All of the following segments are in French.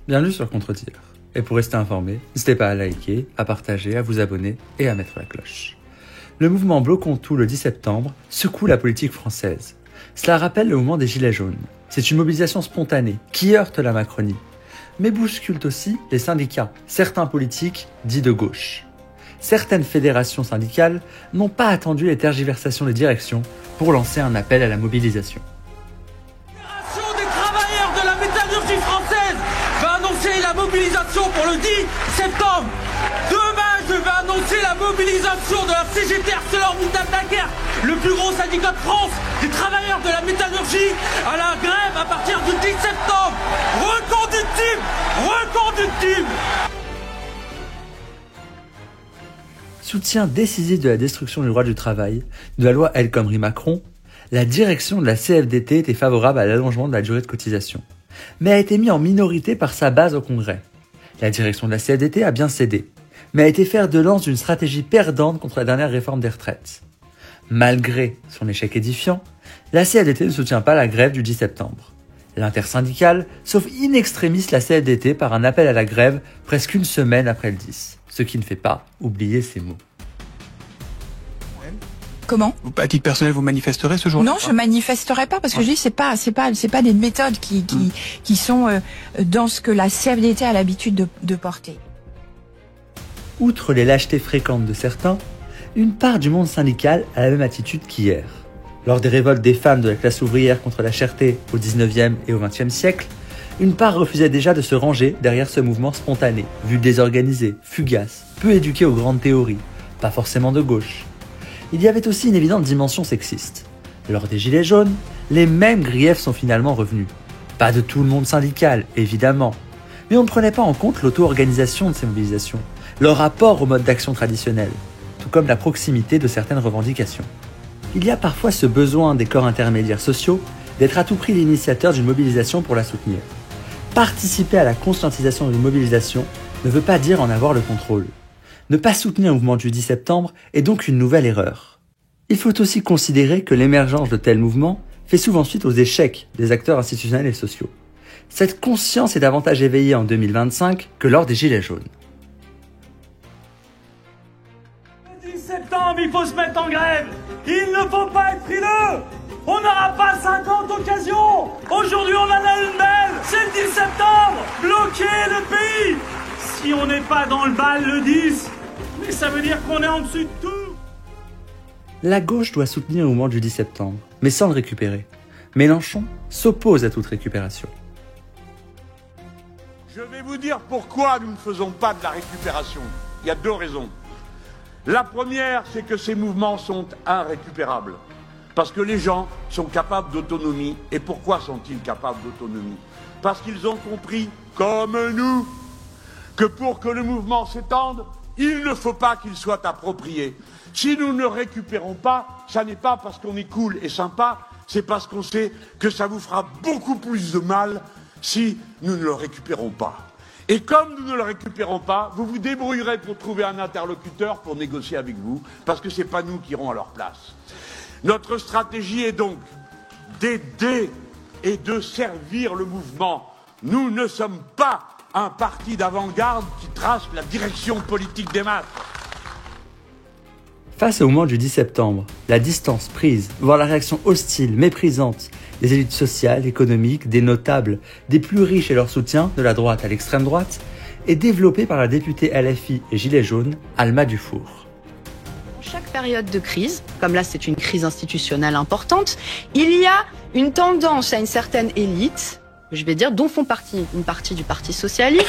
Bienvenue sur Contre-Tir. Et pour rester informé, n'hésitez pas à liker, à partager, à vous abonner et à mettre la cloche. Le mouvement Bloquons tout le 10 septembre secoue la politique française. Cela rappelle le mouvement des Gilets jaunes. C'est une mobilisation spontanée qui heurte la Macronie, mais bouscule aussi les syndicats, certains politiques dits de gauche. Certaines fédérations syndicales n'ont pas attendu les tergiversations des directions pour lancer un appel à la mobilisation. La Fédération des travailleurs de la métallurgie française va annoncer la mobilisation pour le 10 septembre. Demain, je vais annoncer la mobilisation de la CGT ArcelorMittal Dunkerque, le plus gros syndicat de France des travailleurs de la métallurgie, à la grève à partir du 10 septembre. Reconductible. Soutien décisif de la destruction du droit du travail, de la loi El Khomri-Macron, la direction de la CFDT était favorable à l'allongement de la durée de cotisation, mais a été mis en minorité par sa base au Congrès. La direction de la CFDT a bien cédé, mais a été fer de lance d'une stratégie perdante contre la dernière réforme des retraites. Malgré son échec édifiant, la CFDT ne soutient pas la grève du 10 septembre. L'intersyndicale sauve in extremis la CFDT par un appel à la grève presque une semaine après le 10, ce qui ne fait pas oublier ces mots. Comment ? À titre personnel, vous manifesterez ce jour-là ? Non, je manifesterai pas parce que je dis c'est pas des méthodes qui sont dans ce que la CFDT a l'habitude de porter. Outre les lâchetés fréquentes de certains, une part du monde syndical a la même attitude qu'hier. Lors des révoltes des femmes de la classe ouvrière contre la cherté au 19e et au 20e siècle, une part refusait déjà de se ranger derrière ce mouvement spontané, vu désorganisé, fugace, peu éduqué aux grandes théories, pas forcément de gauche. Il y avait aussi une évidente dimension sexiste. Lors des Gilets jaunes, les mêmes griefs sont finalement revenus. Pas de tout le monde syndical, évidemment, mais on ne prenait pas en compte l'auto-organisation de ces mobilisations, leur rapport au mode d'action traditionnel, tout comme la proximité de certaines revendications. Il y a parfois ce besoin des corps intermédiaires sociaux d'être à tout prix l'initiateur d'une mobilisation pour la soutenir. Participer à la conscientisation d'une mobilisation ne veut pas dire en avoir le contrôle. Ne pas soutenir un mouvement du 10 septembre est donc une nouvelle erreur. Il faut aussi considérer que l'émergence de tels mouvements fait souvent suite aux échecs des acteurs institutionnels et sociaux. Cette conscience est davantage éveillée en 2025 que lors des Gilets jaunes. Le 10 septembre, il faut se mettre en grève. Il ne faut pas être frileux. On n'aura pas 50 occasions. Aujourd'hui, on en a une belle. C'est le 10 septembre. Bloquer le pays. Si on n'est pas dans le bal le 10, mais ça veut dire qu'on est en dessus de tout. La gauche doit soutenir le mouvement du 10 septembre, mais sans le récupérer. Mélenchon s'oppose à toute récupération. Je vais vous dire pourquoi nous ne faisons pas de la récupération. Il y a deux raisons. La première, c'est que ces mouvements sont irrécupérables. Parce que les gens sont capables d'autonomie. Et pourquoi sont-ils capables d'autonomie ? Parce qu'ils ont compris, comme nous, que pour que le mouvement s'étende, il ne faut pas qu'il soit approprié. Si nous ne le récupérons pas, ça n'est pas parce qu'on est cool et sympa, c'est parce qu'on sait que ça vous fera beaucoup plus de mal si nous ne le récupérons pas. Et comme nous ne le récupérons pas, vous vous débrouillerez pour trouver un interlocuteur pour négocier avec vous, parce que ce n'est pas nous qui irons à leur place. Notre stratégie est donc d'aider et de servir le mouvement. Nous ne sommes pas un parti d'avant-garde qui trace la direction politique des masses. Face au mouvement du 10 septembre, la distance prise, voire la réaction hostile, méprisante des élites sociales, économiques, des notables, des plus riches et leur soutien, de la droite à l'extrême droite, est développée par la députée LFI et Gilets jaunes, Alma Dufour. Chaque période de crise, comme là c'est une crise institutionnelle importante, il y a une tendance à une certaine élite, je vais dire, dont font partie une partie du Parti socialiste,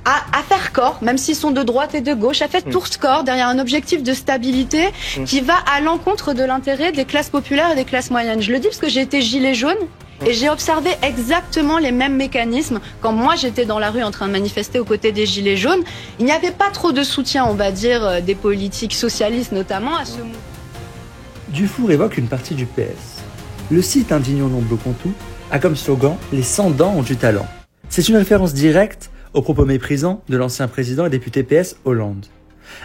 à faire corps, même s'ils sont de droite et de gauche, à faire tourse corps derrière un objectif de stabilité qui va à l'encontre de l'intérêt des classes populaires et des classes moyennes. Je le dis parce que j'ai été gilet jaune et j'ai observé exactement les mêmes mécanismes quand moi j'étais dans la rue en train de manifester aux côtés des gilets jaunes. Il n'y avait pas trop de soutien, on va dire, des politiques socialistes notamment à ce mouvement. Dufour évoque une partie du PS. Le site Indignons non bloquons tout a comme slogan « Les sans dents ont du talent ». C'est une référence directe aux propos méprisants de l'ancien président et député PS Hollande.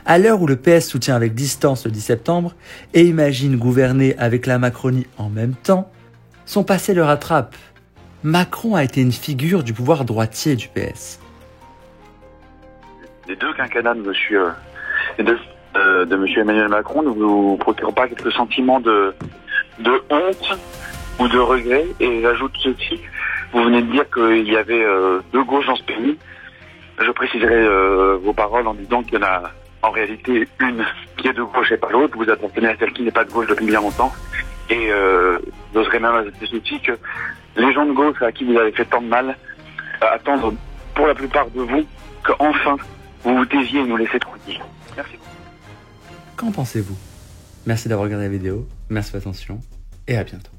À l'heure où le PS soutient avec distance le 10 septembre et imagine gouverner avec la Macronie en même temps, son passé le rattrape. Macron a été une figure du pouvoir droitier du PS. des deux quinquennats de monsieur Emmanuel Macron ne vous procure pas quelques sentiments de honte ou de regret? Et j'ajoute ceci, vous venez de dire qu'il y avait deux gauches dans ce pays. Je préciserai vos paroles en disant qu'il y en a en réalité une qui est de gauche et pas l'autre. Vous appartenez à celle qui n'est pas de gauche depuis bien longtemps. Et j'oserais même ajouter ceci que les gens de gauche à qui vous avez fait tant de mal attendent pour la plupart de vous qu'enfin vous vous taisiez et nous laissez tranquilles. Merci. Qu'en pensez-vous? Merci d'avoir regardé la vidéo, merci de votre attention et à bientôt.